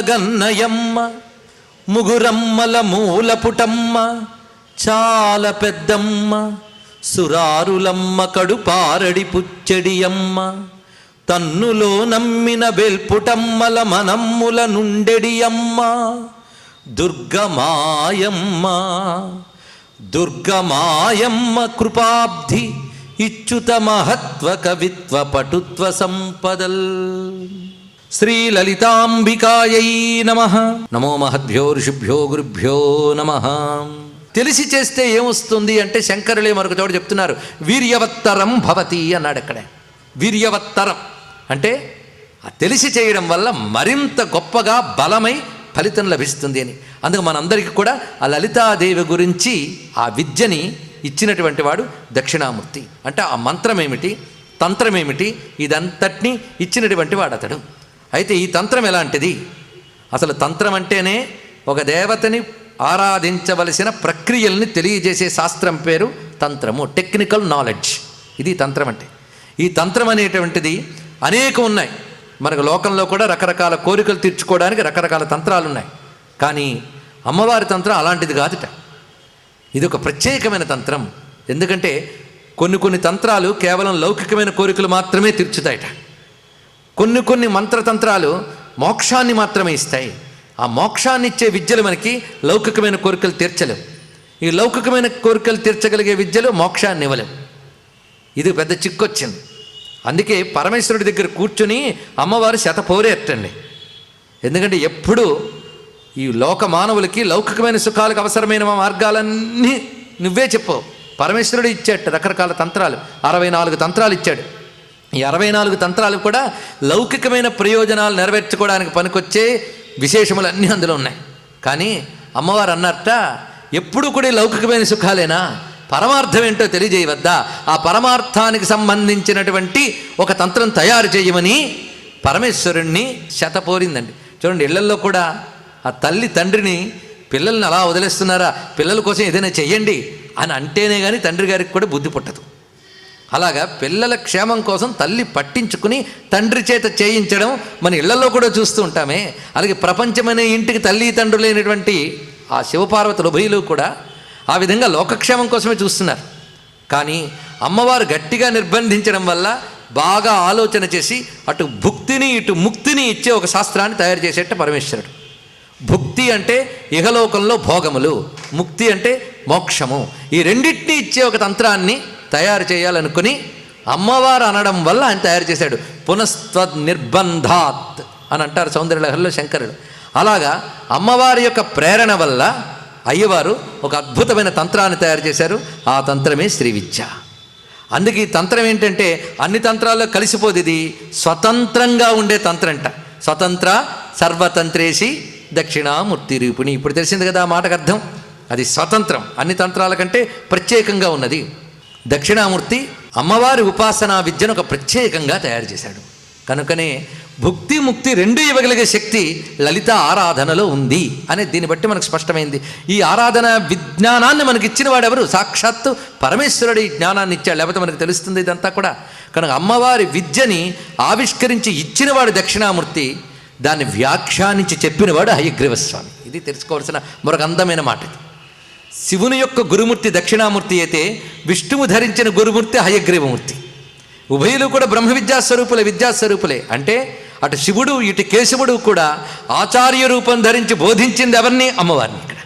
గన్నయమ్మ ముగురమ్మల మూలపుటమ్మ చాలా పెద్దమ్మ సురారులమ్మ కడుపారడి పుచ్చడియమ్మ తన్నులో నమ్మిన బెల్పుటమ్మల మనమ్ముల నుండెడియమ్మ దుర్గమాయమ్మ దుర్గమాయమ్మ కృపాబ్ధి ఇచ్యుత మహత్వ కవిత్వ పటుత్వ సంపదల్. శ్రీ లలితాంబికాయై నమః. నమో మహద్భ్యో ఋషిభ్యో గురుభ్యో నమః. తెలిసి చేస్తే ఏమొస్తుంది అంటే శంకరులే మరొక చోట చెప్తున్నారు, వీర్యవత్తరం భవతి అన్నాడు. అక్కడే వీర్యవత్తరం అంటే తెలిసి చేయడం వల్ల మరింత గొప్పగా బలమై ఫలితం లభిస్తుంది అని. అందుకు మనందరికీ కూడా ఆ లలితాదేవి గురించి ఆ విద్యని ఇచ్చినటువంటి వాడు దక్షిణామూర్తి. అంటే ఆ మంత్రం ఏమిటి, తంత్రం ఏమిటి, ఇదంతటినీ ఇచ్చినటువంటి వాడు అతడు. అయితే ఈ తంత్రం ఎలాంటిది? అసలు తంత్రం అంటేనే ఒక దేవతని ఆరాధించవలసిన ప్రక్రియల్ని తెలియజేసే శాస్త్రం పేరు తంత్రము, టెక్నికల్ నాలెడ్జ్. ఇది తంత్రం అంటే. ఈ తంత్రం అనేటువంటిది అనేకం ఉన్నాయి. మనకు లోకంలో కూడా రకరకాల కోరికలు తీర్చుకోవడానికి రకరకాల తంత్రాలు ఉన్నాయి. కానీ అమ్మవారి తంత్రం అలాంటిది కాదుట. ఇది ఒక ప్రత్యేకమైన తంత్రం. ఎందుకంటే కొన్ని తంత్రాలు కేవలం లౌకికమైన కోరికలు మాత్రమే తీర్చుతాయట. కొన్ని మంత్రతంత్రాలు మోక్షాన్ని మాత్రమే ఇస్తాయి. ఆ మోక్షాన్ని ఇచ్చే విద్యలు మనకి లౌకికమైన కోరికలు తీర్చలేవు. ఈ లౌకికమైన కోరికలు తీర్చగలిగే విద్యలు మోక్షాన్ని ఇవ్వలేవు. ఇది పెద్ద చిక్కొచ్చింది. అందుకే పరమేశ్వరుడి దగ్గర కూర్చుని అమ్మవారు శతపోరేటండి. ఎందుకంటే ఎప్పుడు ఈ లోక మానవులకి లౌకికమైన సుఖాలకు అవసరమైన మార్గాలన్నీ నువ్వే చెప్పవు. పరమేశ్వరుడు ఇచ్చాడు రకరకాల తంత్రాలు, 64 తంత్రాలు ఇచ్చాడు. ఈ 64 తంత్రాలు కూడా లౌకికమైన ప్రయోజనాలు నెరవేర్చుకోవడానికి పనికొచ్చే విశేషములన్నీ అందులో ఉన్నాయి. కానీ అమ్మవారు అన్నారట, ఎప్పుడు కూడా లౌకికమైన సుఖాలేనా, పరమార్థం ఏంటో తెలియజేయవద్దా, ఆ పరమార్థానికి సంబంధించినటువంటి ఒక తంత్రం తయారు చేయమని పరమేశ్వరుణ్ణి శతపోరిందండి. చూడండి, ఇళ్లల్లో కూడా ఆ తల్లి తండ్రిని పిల్లల్ని అలా వదిలేస్తున్నారా, పిల్లల కోసం ఏదైనా చెయ్యండి అని అంటేనే కానీ తండ్రి గారికి కూడా బుద్ధి పుట్టదు. అలాగా పిల్లల క్షేమం కోసం తల్లి పట్టించుకుని తండ్రి చేత చేయించడం మన ఇళ్లలో కూడా చూస్తూ ఉంటామే. అలాగే ప్రపంచమనే ఇంటికి తల్లి తండ్రులైనటువంటి ఆ శివపార్వతుల ఉభయులు కూడా ఆ విధంగా లోకక్షేమం కోసమే చూస్తున్నారు. కానీ అమ్మవారు గట్టిగా నిర్బంధించడం వల్ల బాగా ఆలోచన చేసి అటు భుక్తిని ఇటు ముక్తిని ఇచ్చే ఒక శాస్త్రాన్ని తయారు చేసేట పరమేశ్వరుడు. భుక్తి అంటే ఇహలోకంలో భోగములు, ముక్తి అంటే మోక్షము. ఈ రెండింటినీ ఇచ్చే ఒక తంత్రాన్ని తయారు చేయాలనుకుని అమ్మవారు అనడం వల్ల ఆయన తయారు చేశాడు. పునస్త్వద్ నిర్బంధాత్ అని అంటారు సౌందర్యలహరిలో శంకరుడు. అలాగా అమ్మవారి యొక్క ప్రేరణ వల్ల అయ్యవారు ఒక అద్భుతమైన తంత్రాన్ని తయారు చేశారు. ఆ తంత్రమే శ్రీ విద్య. అందుకే ఈ తంత్రం ఏంటంటే అన్ని తంత్రాల్లో కలిసిపోదు. ఇది స్వతంత్రంగా ఉండే తంత్రంట. స్వతంత్ర సర్వతంత్రేసి దక్షిణామూర్తి రూపిణి. ఇప్పుడు తెలిసింది కదా ఆ మాటకు అర్థం. అది స్వతంత్రం, అన్ని తంత్రాల కంటే ప్రత్యేకంగా ఉన్నది. దక్షిణామూర్తి అమ్మవారి ఉపాసనా విద్యను ఒక ప్రత్యేకంగా తయారు చేశాడు. కనుకనే భుక్తి ముక్తి రెండు ఇవ్వగలిగే శక్తి లలిత ఆరాధనలో ఉంది అనే దీన్ని బట్టి మనకు స్పష్టమైంది. ఈ ఆరాధన విజ్ఞానాన్ని మనకి ఇచ్చిన వాడెవరు? సాక్షాత్తు పరమేశ్వరుడు ఈ జ్ఞానాన్ని ఇచ్చాడు, లేకపోతే మనకు తెలుస్తుంది ఇదంతా కూడా. కనుక అమ్మవారి విద్యని ఆవిష్కరించి ఇచ్చినవాడు దక్షిణామూర్తి, దాన్ని వ్యాఖ్యానించి చెప్పినవాడు హయగ్రీవస్వామి. ఇది తెలుసుకోవాల్సిన మరొక అందమైన మాట. శివుని యొక్క గురుమూర్తి దక్షిణామూర్తి అయితే విష్ణువు ధరించిన గురుమూర్తి హయగ్రీవమూర్తి. ఉభయులు కూడా బ్రహ్మ విద్యాస్వరూపులే, విద్యాస్వరూపులే. అంటే అటు శివుడు ఇటు కేశవుడు కూడా ఆచార్య రూపం ధరించి బోధించింది ఎవరిని? అమ్మవారిని. ఇక్కడ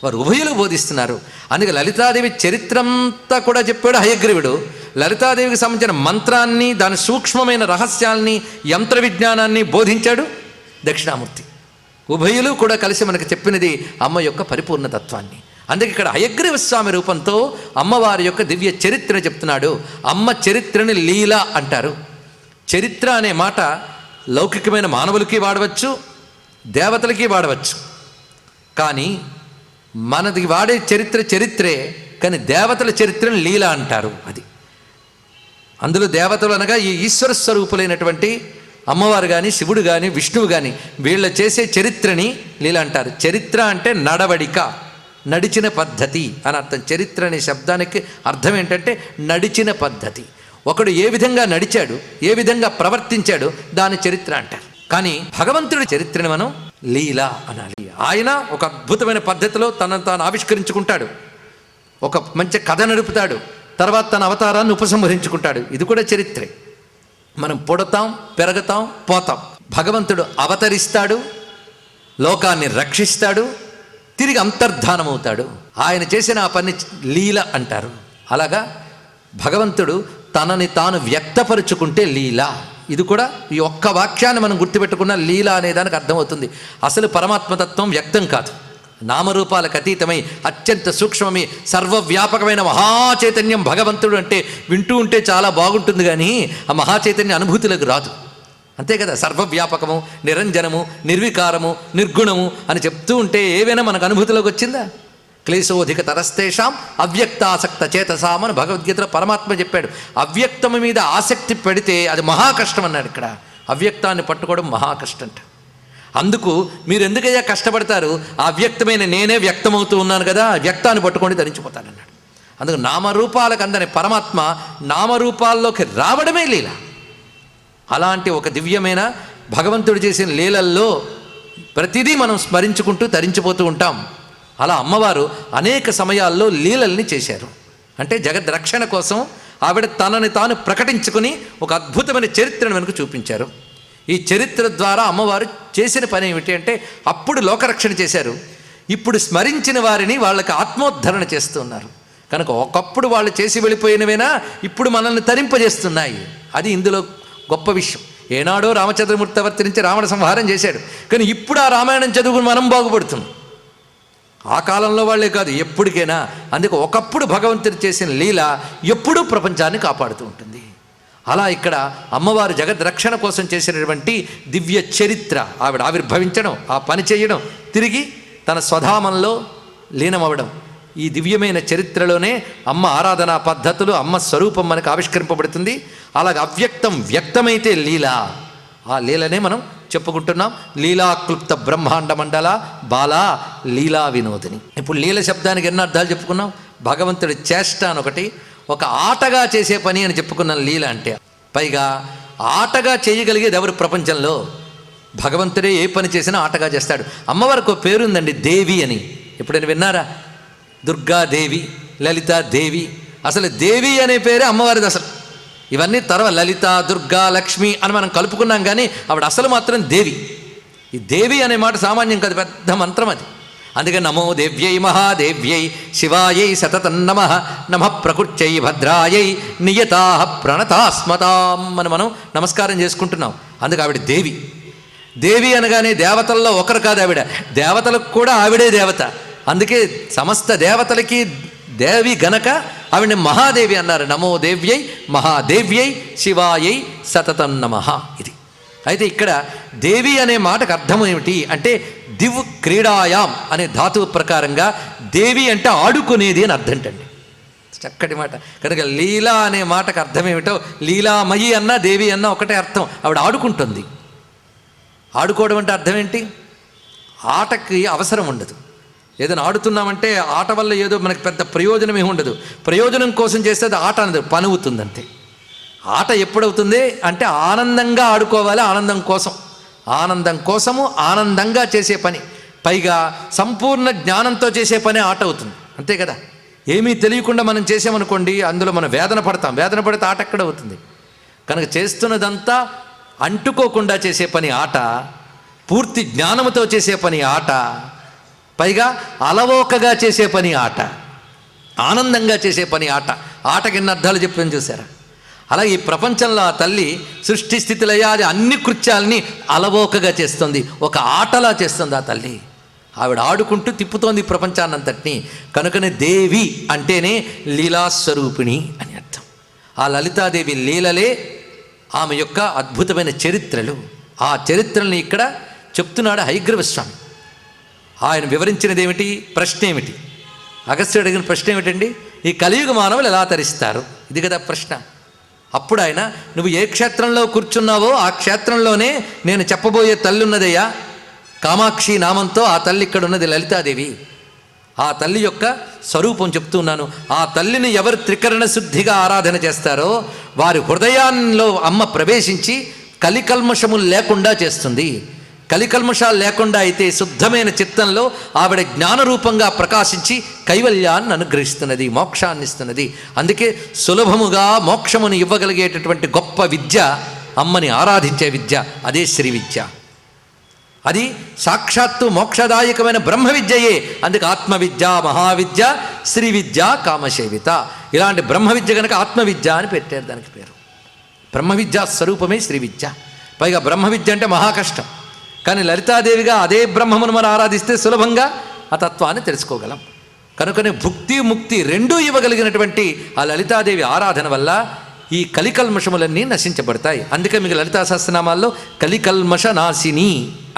వారు ఉభయులు బోధిస్తున్నారు. అందుకే లలితాదేవి చరిత్రంతా కూడా చెప్పాడు హయగ్రీవుడు. లలితాదేవికి సంబంధించిన మంత్రాన్ని, దాని సూక్ష్మమైన రహస్యాల్ని, యంత్ర విజ్ఞానాన్ని బోధించాడు దక్షిణామూర్తి. ఉభయులు కూడా కలిసి మనకు చెప్పినది అమ్మ యొక్క పరిపూర్ణతత్వాన్ని. అందుకే ఇక్కడ హయగ్రీవస్వామి రూపంతో అమ్మవారి యొక్క దివ్య చరిత్ర చెప్తున్నాడు. అమ్మ చరిత్రని లీల అంటారు. చరిత్ర అనే మాట లౌకికమైన మానవులకి వాడవచ్చు, దేవతలకి వాడవచ్చు. కానీ మనది వాడే చరిత్రే, కానీ దేవతల చరిత్రను లీల అంటారు. అది అందులో దేవతలు అనగా ఈ ఈశ్వర స్వరూపులైనటువంటి అమ్మవారు కానీ, శివుడు కానీ, విష్ణువు కానీ వీళ్ళ చేసే చరిత్రని లీల అంటారు. చరిత్ర అంటే నడవడిక, నడిచిన పద్ధతి అని అర్థం. చరిత్ర అనే శబ్దానికి అర్థం ఏంటంటే నడిచిన పద్ధతి. ఒకడు ఏ విధంగా నడిచాడు, ఏ విధంగా ప్రవర్తించాడు, దాని చరిత్ర అంటారు. కానీ భగవంతుడి చరిత్రని మనం లీల అనాలి. ఆయన ఒక అద్భుతమైన పద్ధతిలో తనను తాను ఆవిష్కరించుకుంటాడు, ఒక మంచి కథ నడుపుతాడు, తర్వాత తన అవతారాన్ని ఉపసంహరించుకుంటాడు. ఇది కూడా చరిత్రే. మనం పుడతాం, పెరగతాం, పోతాం. భగవంతుడు అవతరిస్తాడు, లోకాన్ని రక్షిస్తాడు, తిరిగి అంతర్ధానమవుతాడు. ఆయన చేసిన ఆ పని లీల అంటారు. అలాగా భగవంతుడు తనని తాను వ్యక్తపరుచుకుంటే లీల. ఇది కూడా ఈ ఒక్క వాక్యాన్ని మనం గుర్తుపెట్టుకున్న లీల అనేదానికి అర్థమవుతుంది. అసలు పరమాత్మతత్వం వ్యక్తం కాదు, నామరూపాలకు అతీతమై అత్యంత సూక్ష్మమి సర్వవ్యాపకమైన మహాచైతన్యం భగవంతుడు. అంటే వింటూ ఉంటే చాలా బాగుంటుంది, కానీ ఆ మహాచైతన్య అనుభూతులకు రాదు. అంతే కదా, సర్వవ్యాపకము, నిరంజనము, నిర్వికారము, నిర్గుణము అని చెప్తూ ఉంటే ఏవైనా మనకు అనుభూతిలోకి వచ్చిందా? క్లేశోధిక తరస్తేషాం అవ్యక్తాసక్త చేతసాం అని భగవద్గీతలో పరమాత్మ చెప్పాడు. అవ్యక్తము మీద ఆసక్తి పెడితే అది మహాకష్టం అన్నాడు. ఇక్కడ అవ్యక్తాన్ని పట్టుకోవడం మహాకష్టంట. అందుకు మీరు ఎందుకయ్యా కష్టపడతారు? ఆ అవ్యక్తమైన నేనే వ్యక్తమవుతూ ఉన్నాను కదా, వ్యక్తాన్ని పట్టుకొని ధరించిపోతానన్నాడు. అందుకు నామరూపాలకు అందని పరమాత్మ నామరూపాల్లోకి రావడమే లీల. అలాంటి ఒక దివ్యమైన భగవంతుడు చేసిన లీలల్లో ప్రతిదీ మనం స్మరించుకుంటూ తరించిపోతూ ఉంటాం. అలా అమ్మవారు అనేక సమయాల్లో లీలల్ని చేశారు. అంటే జగద్రక్షణ కోసం ఆవిడ తనని తాను ప్రకటించుకుని ఒక అద్భుతమైన చరిత్రను మనకు చూపించారు. ఈ చరిత్ర ద్వారా అమ్మవారు చేసిన పని ఏమిటి అంటే, అప్పుడు లోకరక్షణ చేశారు, ఇప్పుడు స్మరించిన వారిని వాళ్ళకి ఆత్మోద్ధరణ చేస్తున్నారు. కనుక ఒకప్పుడు వాళ్ళు చేసి వెళ్ళిపోయినవైనా ఇప్పుడు మనల్ని తరింపజేస్తున్నాయి. అది ఇందులో గొప్ప విషయం. ఏనాడో రామచంద్రమూర్తి అవతరించి రావణ సంహారం చేశాడు, కానీ ఇప్పుడు ఆ రామాయణం చదువుకుని మనం బాగుపడుతున్నాం. ఆ కాలంలో వాళ్ళే కాదు, ఎప్పటికైనా. అందుకే ఒకప్పుడు భగవంతుడు చేసిన లీల ఎప్పుడూ ప్రపంచాన్ని కాపాడుతూ ఉంటుంది. అలా ఇక్కడ అమ్మవారు జగద్రక్షణ కోసం చేసినటువంటి దివ్య చరిత్ర, ఆవిడ ఆవిర్భవించడం, ఆ పని చేయడం, తిరిగి తన స్వధామంలో లీనమవడం, ఈ దివ్యమైన చరిత్రలోనే అమ్మ ఆరాధనా పద్ధతులు, అమ్మ స్వరూపం మనకు ఆవిష్కరింపబడుతుంది. అలాగే అవ్యక్తం వ్యక్తమైతే లీల, ఆ లీలనే మనం చెప్పుకుంటున్నాం. లీలాక్లుప్త బ్రహ్మాండ మండల బాలా లీలా వినోదిని. ఇప్పుడు లీల శబ్దానికి ఎన్నో అర్థాలు చెప్పుకున్నాం. భగవంతుడి చేష్ట అనొకటి, ఒక ఆటగా చేసే పని అని చెప్పుకున్నాం లీల అంటే. పైగా ఆటగా చేయగలిగేది ఎవరు ప్రపంచంలో? భగవంతుడే ఏ పని చేసినా ఆటగా చేస్తాడు. అమ్మవారికి ఒక పేరుందండి, దేవి అని. ఎప్పుడైనా విన్నారా? దుర్గాదేవి, లలితాదేవి. అసలు దేవి అనే పేరే అమ్మవారిది. అసలు ఇవన్నీ తర్వాత లలిత, దుర్గా, లక్ష్మి అని మనం కలుపుకున్నాం, కానీ ఆవిడ అసలు మాత్రం దేవి. ఈ దేవి అనే మాట సామాన్యం కాదు, పెద్ద మంత్రం అది. అందుకే నమో దేవ్యై మహాదేవ్యై శివాయై సతతం నమః నమః ప్రకృత్యై భద్రాయై నియతాః ప్రణతాస్మతాం అని మనం నమస్కారం చేసుకుంటున్నాం. అందుకే ఆవిడ దేవి. దేవి అనగానే దేవతల్లో ఒకరు కాదు ఆవిడ, దేవతలకు కూడా ఆవిడే దేవత. అందుకే సమస్త దేవతలకి దేవి గనక ఆవిడని మహాదేవి అన్నారు. నమో దేవ్యై మహాదేవ్యై శివాయై సతతం నమః. ఇది అయితే ఇక్కడ దేవి అనే మాటకు అర్థం ఏమిటి అంటే, దివ్ క్రీడాయాం అనే ధాతువు ప్రకారంగా దేవి అంటే ఆడుకునేది అని అర్థం అండి. చక్కటి మాట. కనుక లీలా అనే మాటకు అర్థం ఏమిటో, లీలామయి అన్నా దేవి అన్నా ఒకటే అర్థం. ఆవిడ ఆడుకుంటుంది. ఆడుకోవడం అంటే అర్థం ఏంటి? ఆటకి అవసరం ఉండదు. ఏదైనా ఆడుతున్నామంటే ఆట వల్ల ఏదో మనకి పెద్ద ప్రయోజనం ఏమి ఉండదు. ప్రయోజనం కోసం చేస్తే అది ఆట అనేది పని అవుతుందంతే. ఆట ఎప్పుడవుతుంది అంటే ఆనందంగా ఆడుకోవాలి, ఆనందం కోసం. ఆనందం కోసము ఆనందంగా చేసే పని, పైగా సంపూర్ణ జ్ఞానంతో చేసే పని ఆట అవుతుంది. అంతే కదా. ఏమీ తెలియకుండా మనం చేసామనుకోండి, అందులో మనం వేదన పడతాం. వేదన పడితే ఆట ఎక్కడ అవుతుంది? కనుక చేస్తున్నదంతా అంటుకోకుండా చేసే పని ఆట, పూర్తి జ్ఞానముతో చేసే పని ఆట, పైగా అలవోకగా చేసే పని ఆట, ఆనందంగా చేసే పని ఆట. ఆటకి ఎన్ని అర్థాలు చెప్పని చూసారా? అలాగే ఈ ప్రపంచంలో ఆ తల్లి సృష్టి స్థితి లయాది అన్ని కృత్యాలని అలవోకగా చేస్తుంది, ఒక ఆటలా చేస్తుంది ఆ తల్లి. ఆవిడ ఆడుకుంటూ తిప్పుతోంది ప్రపంచాన్నంతటినీ. కనుకనే దేవి అంటేనే లీలాస్వరూపిణి అని అర్థం. ఆ లలితాదేవి లీలలే ఆమె యొక్క అద్భుతమైన చరిత్రలు. ఆ చరిత్రల్ని ఇక్కడ చెప్తున్నాడు హయగ్రీవస్వామి. ఆయన వివరించినది ఏమిటి? ప్రశ్న ఏమిటి? అగస్త్యుడు అడిగిన ప్రశ్న ఏమిటండి? ఈ కలియుగ మానవులు ఎలా తరిస్తారు? ఇది కదా ప్రశ్న. అప్పుడు ఆయన, నువ్వు ఏ క్షేత్రంలో కూర్చున్నావో ఆ క్షేత్రంలోనే నేను చెప్పబోయే తల్లి ఉన్నదయ్యా. కామాక్షి నామంతో ఆ తల్లి ఇక్కడ ఉన్నది లలితాదేవి. ఆ తల్లి యొక్క స్వరూపం చెప్తున్నాను. ఆ తల్లిని ఎవరు త్రికరణ శుద్ధిగా ఆరాధన చేస్తారో వారి హృదయాల్లో అమ్మ ప్రవేశించి కలికల్మషములు లేకుండా చేస్తుంది. కలికల్మషాలు లేకుండా అయితే శుద్ధమైన చిత్తంలో ఆవిడ జ్ఞానరూపంగా ప్రకాశించి కైవల్యాన్ని అనుగ్రహిస్తున్నది, మోక్షాన్ని ఇస్తున్నది. అందుకే సులభముగా మోక్షమును ఇవ్వగలిగేటటువంటి గొప్ప విద్య అమ్మని ఆరాధించే విద్య, అదే శ్రీ విద్య. అది సాక్షాత్తు మోక్షదాయకమైన బ్రహ్మ విద్యయే. అందుకే ఆత్మవిద్య, మహావిద్య, శ్రీ విద్య, కామసేవిత. ఇలాంటి బ్రహ్మ విద్య కనుక ఆత్మవిద్య అని పెట్టారు దానికి పేరు. బ్రహ్మ విద్యా స్వరూపమే శ్రీ విద్య. పైగా బ్రహ్మ విద్య అంటే మహా కష్టం. కానీ లలితాదేవిగా అదే బ్రహ్మమును మనం ఆరాధిస్తే సులభంగా ఆ తత్వాన్ని తెలుసుకోగలం. కనుకనే భుక్తి ముక్తి రెండూ ఇవ్వగలిగినటువంటి ఆ లలితాదేవి ఆరాధన వల్ల ఈ కలికల్మషములన్నీ నశించబడతాయి. అందుకే మీకు లలితా సహస్రనామాల్లో కలికల్మష నాశిని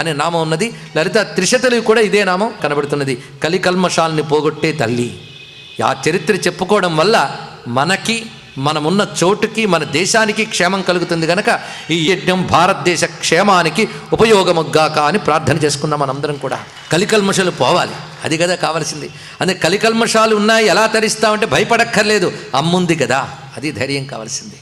అనే నామం ఉన్నది. లలిత త్రిశతులు కూడా ఇదే నామం కనబడుతున్నది. కలికల్మషాలని పోగొట్టే తల్లి. ఆ చరిత్ర చెప్పుకోవడం వల్ల మనకి, మనమున్న చోటుకి, మన దేశానికి క్షేమం కలుగుతుంది. కనుక ఈ యజ్ఞం భారతదేశ క్షేమానికి ఉపయోగముగ్గాక అని ప్రార్థన చేసుకుందాం మనందరం కూడా. కలికల్మషాలు పోవాలి, అది కదా కావాల్సింది. అందుకే కలికల్మషాలు ఉన్నాయి, ఎలా తరిస్తామంటే భయపడక్కర్లేదు, అమ్ముంది కదా, అది ధైర్యం కావాల్సింది.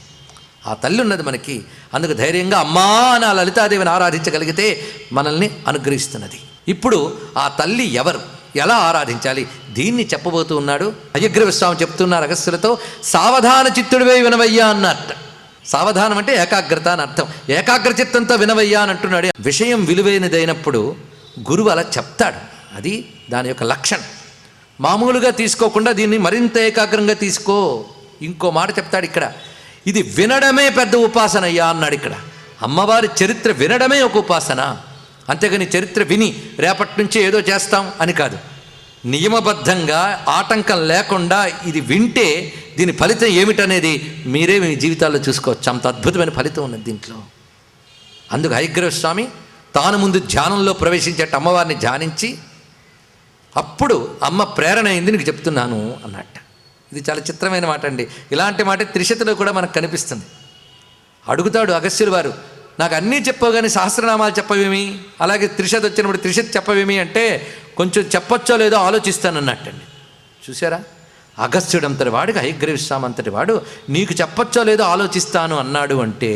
ఆ తల్లి ఉన్నది మనకి. అందుకు ధైర్యంగా అమ్మా అని ఆ లలితాదేవిని ఆరాధించగలిగితే మనల్ని అనుగ్రహిస్తున్నది. ఇప్పుడు ఆ తల్లి ఎవరు, ఎలా ఆరాధించాలి, దీన్ని చెప్పబోతూ ఉన్నాడు హయగ్రీవ స్వామి. చెప్తున్నారు అగస్త్యులతో, సావధాన చిత్తుడివే వినవయ్యా అన్నట్ట. సావధానం అంటే ఏకాగ్రత అని అర్థం. ఏకాగ్ర చిత్తంతో వినవయ్యా అని అంటున్నాడు. విషయం విలువైనదైనప్పుడు గురువు అలా చెప్తాడు, అది దాని యొక్క లక్షణం. మామూలుగా తీసుకోకుండా దీన్ని మరింత ఏకాగ్రంగా తీసుకో. ఇంకో మాట చెప్తాడు ఇక్కడ, ఇది వినడమే పెద్ద ఉపాసన అయ్యా అన్నాడు. ఇక్కడ అమ్మవారి చరిత్ర వినడమే ఒక ఉపాసన. అంతేగాని చరిత్ర విని రేపటి నుంచి ఏదో చేస్తాం అని కాదు. నియమబద్ధంగా ఆటంకం లేకుండా ఇది వింటే దీని ఫలితం ఏమిటనేది మీరే మీ జీవితాల్లో చూసుకోవచ్చు. అంత అద్భుతమైన ఫలితం ఉన్నది దీంట్లో. అందుకు హయగ్రీవ స్వామి తాను ముందు ధ్యానంలో ప్రవేశించేట అమ్మవారిని ధ్యానించి అప్పుడు అమ్మ ప్రేరణ అయింది నీకు చెప్తున్నాను అన్నట్ట. ఇది చాలా చిత్రమైన మాట అండి. ఇలాంటి మాట త్రిశతిలో కూడా మనకు కనిపిస్తుంది. అడుగుతాడు అగస్త్యుల వారు, నాకు అన్నీ చెప్పవు కానీ సహస్రనామాలు చెప్పవేమి, అలాగే త్రిశతి వచ్చినప్పుడు త్రిశతి చెప్పవేమి అంటే కొంచెం చెప్పొచ్చో లేదో ఆలోచిస్తానన్నట్టండి. చూసారా, అగస్త్యుడు అంతటి వాడికి హయగ్రీవ స్వామి అంతటి వాడు నీకు చెప్పొచ్చో లేదో ఆలోచిస్తాను అన్నాడు. అంటే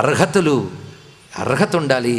అర్హత ఉండాలి.